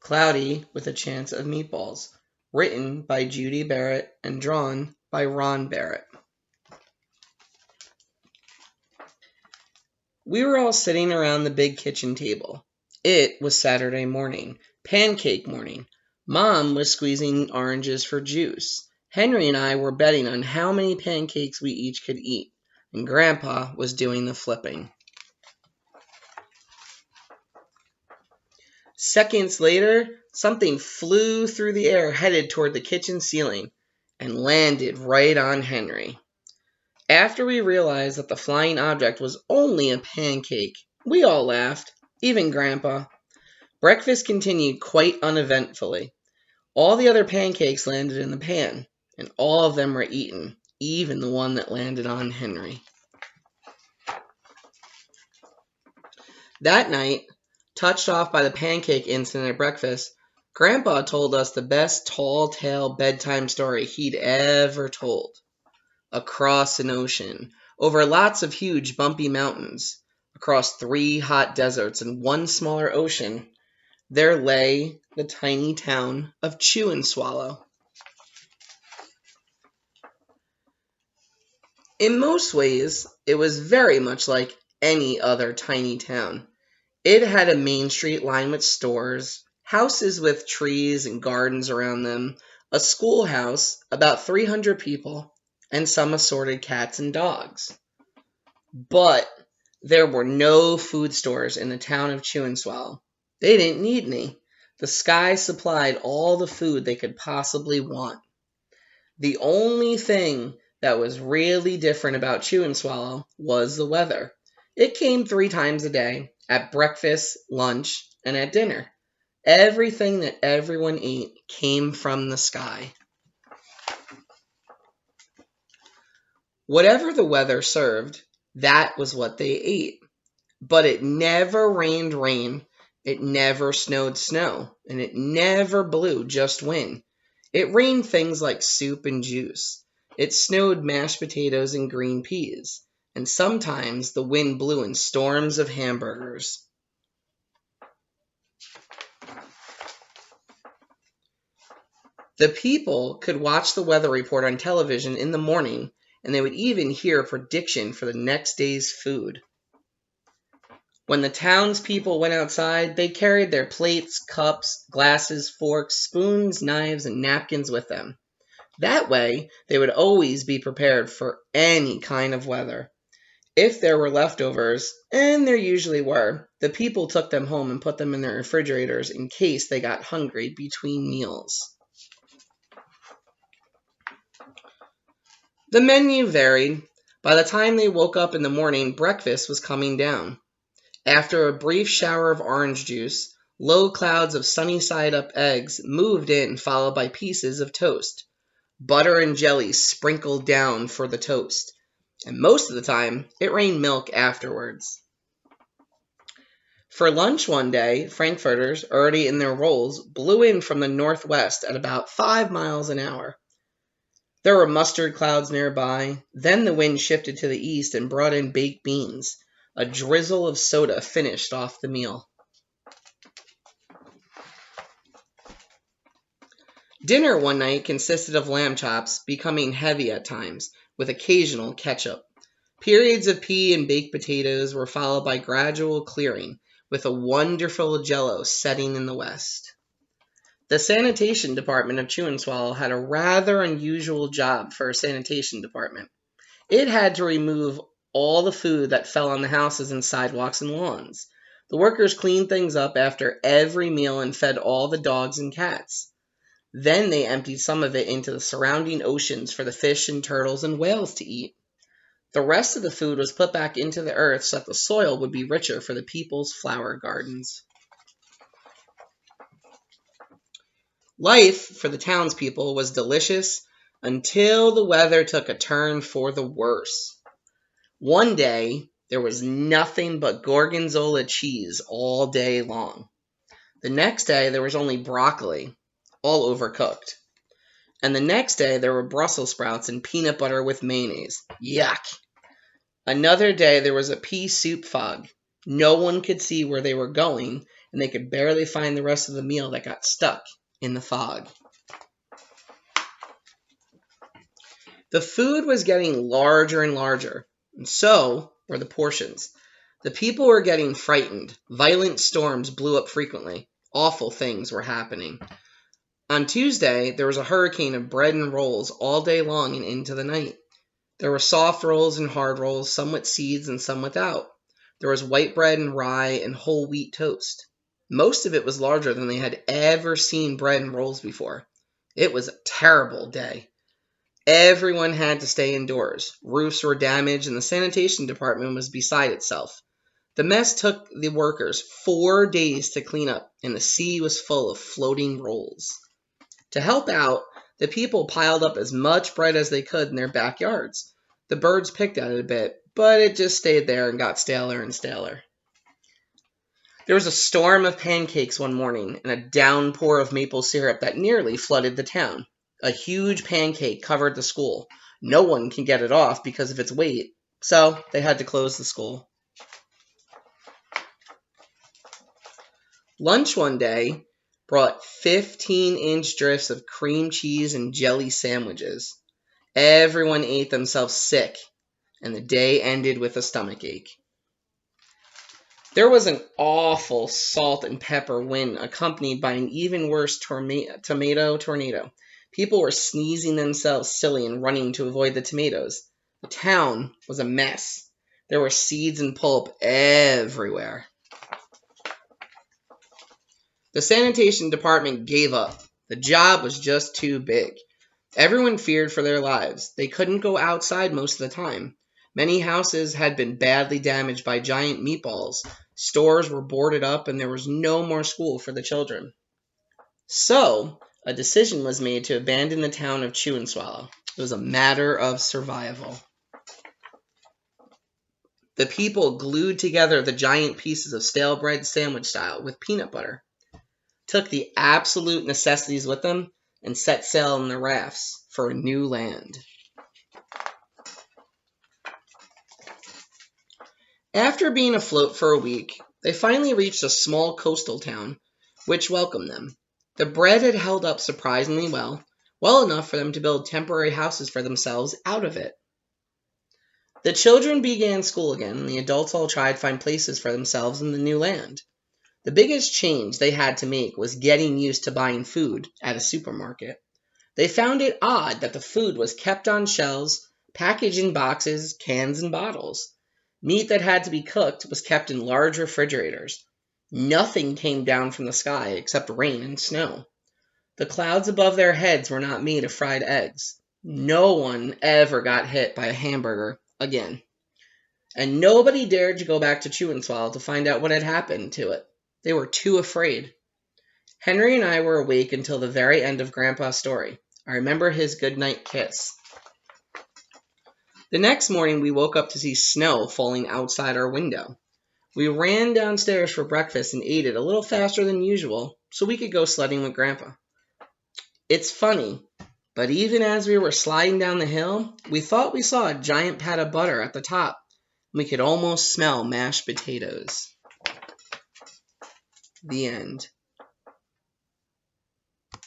Cloudy with a Chance of Meatballs, written by Judy Barrett and drawn by Ron Barrett. We were all sitting around the big kitchen table. It was Saturday morning, pancake morning. Mom was squeezing oranges for juice. Henry and I were betting on how many pancakes we each could eat, and Grandpa was doing the flipping. Seconds later, something flew through the air headed toward the kitchen ceiling and landed right on Henry. After we realized that the flying object was only a pancake, we all laughed, even Grandpa. Breakfast continued quite uneventfully. All the other pancakes landed in the pan, and all of them were eaten, even the one that landed on Henry. That night, touched off by the pancake incident at breakfast, Grandpa told us the best tall tale bedtime story he'd ever told. Across an ocean, over lots of huge bumpy mountains, across 3 hot deserts and 1 smaller ocean, there lay the tiny town of Chew and Swallow. In most ways, it was very much like any other tiny town. It had a main street lined with stores, houses with trees and gardens around them, a schoolhouse, about 300 people, and some assorted cats and dogs. But there were no food stores in the town of Chew and Swallow. They didn't need any. The sky supplied all the food they could possibly want. The only thing that was really different about Chew and Swallow was the weather. It came 3 times a day, at breakfast, lunch, and at dinner. Everything that everyone ate came from the sky. Whatever the weather served, that was what they ate. But it never rained rain, it never snowed snow, and it never blew just wind. It rained things like soup and juice. It snowed mashed potatoes and green peas. And sometimes the wind blew in storms of hamburgers. The people could watch the weather report on television in the morning, and they would even hear a prediction for the next day's food. When the townspeople went outside, they carried their plates, cups, glasses, forks, spoons, knives, and napkins with them. That way, they would always be prepared for any kind of weather. If there were leftovers, and there usually were, the people took them home and put them in their refrigerators in case they got hungry between meals. The menu varied. By the time they woke up in the morning, breakfast was coming down. After a brief shower of orange juice, low clouds of sunny-side-up eggs moved in, followed by pieces of toast. Butter and jelly sprinkled down for the toast. And most of the time, it rained milk afterwards. For lunch one day, frankfurters, already in their rolls, blew in from the northwest at about 5 miles an hour. There were mustard clouds nearby. Then the wind shifted to the east and brought in baked beans. A drizzle of soda finished off the meal. Dinner one night consisted of lamb chops, becoming heavy at times, with occasional ketchup. Periods of pea and baked potatoes were followed by gradual clearing, with a wonderful jello setting in the west. The sanitation department of Chew and Swallow had a rather unusual job for a sanitation department. It had to remove all the food that fell on the houses and sidewalks and lawns. The workers cleaned things up after every meal and fed all the dogs and cats. Then they emptied some of it into the surrounding oceans for the fish and turtles and whales to eat. The rest of the food was put back into the earth so that the soil would be richer for the people's flower gardens. Life for the townspeople was delicious until the weather took a turn for the worse. One day, there was nothing but gorgonzola cheese all day long. The next day, there was only broccoli, all overcooked. And the next day, there were Brussels sprouts and peanut butter with mayonnaise. Yuck! Another day, there was a pea soup fog. No one could see where they were going, and they could barely find the rest of the meal that got stuck in the fog. The food was getting larger and larger, and so were the portions. The people were getting frightened. Violent storms blew up frequently. Awful things were happening. On Tuesday, there was a hurricane of bread and rolls all day long and into the night. There were soft rolls and hard rolls, some with seeds and some without. There was white bread and rye and whole wheat toast. Most of it was larger than they had ever seen bread and rolls before. It was a terrible day. Everyone had to stay indoors. Roofs were damaged and the sanitation department was beside itself. The mess took the workers 4 days to clean up, and the sea was full of floating rolls. To help out, the people piled up as much bread as they could in their backyards. The birds picked at it a bit, but it just stayed there and got staler and staler. There was a storm of pancakes one morning and a downpour of maple syrup that nearly flooded the town. A huge pancake covered the school. No one can get it off because of its weight, so they had to close the school. Lunch one day brought 15-inch drifts of cream cheese and jelly sandwiches. Everyone ate themselves sick, and the day ended with a stomachache. There was an awful salt and pepper wind accompanied by an even worse tomato tornado. People were sneezing themselves silly and running to avoid the tomatoes. The town was a mess. There were seeds and pulp everywhere. The sanitation department gave up. The job was just too big. Everyone feared for their lives. They couldn't go outside most of the time. Many houses had been badly damaged by giant meatballs. Stores were boarded up and there was no more school for the children. So, a decision was made to abandon the town of Chew and Swallow. It was a matter of survival. The people glued together the giant pieces of stale bread sandwich style with peanut butter, took the absolute necessities with them, and set sail on the rafts for a new land. After being afloat for a week, they finally reached a small coastal town, which welcomed them. The bread had held up surprisingly well enough for them to build temporary houses for themselves out of it. The children began school again, and the adults all tried to find places for themselves in the new land. The biggest change they had to make was getting used to buying food at a supermarket. They found it odd that the food was kept on shelves, packaged in boxes, cans, and bottles. Meat that had to be cooked was kept in large refrigerators. Nothing came down from the sky except rain and snow. The clouds above their heads were not made of fried eggs. No one ever got hit by a hamburger again. And nobody dared to go back to Chew and Swallow to find out what had happened to it. They were too afraid. Henry and I were awake until the very end of Grandpa's story. I remember his goodnight kiss. The next morning we woke up to see snow falling outside our window. We ran downstairs for breakfast and ate it a little faster than usual so we could go sledding with Grandpa. It's funny, but even as we were sliding down the hill, we thought we saw a giant pat of butter at the top. We could almost smell mashed potatoes. The end.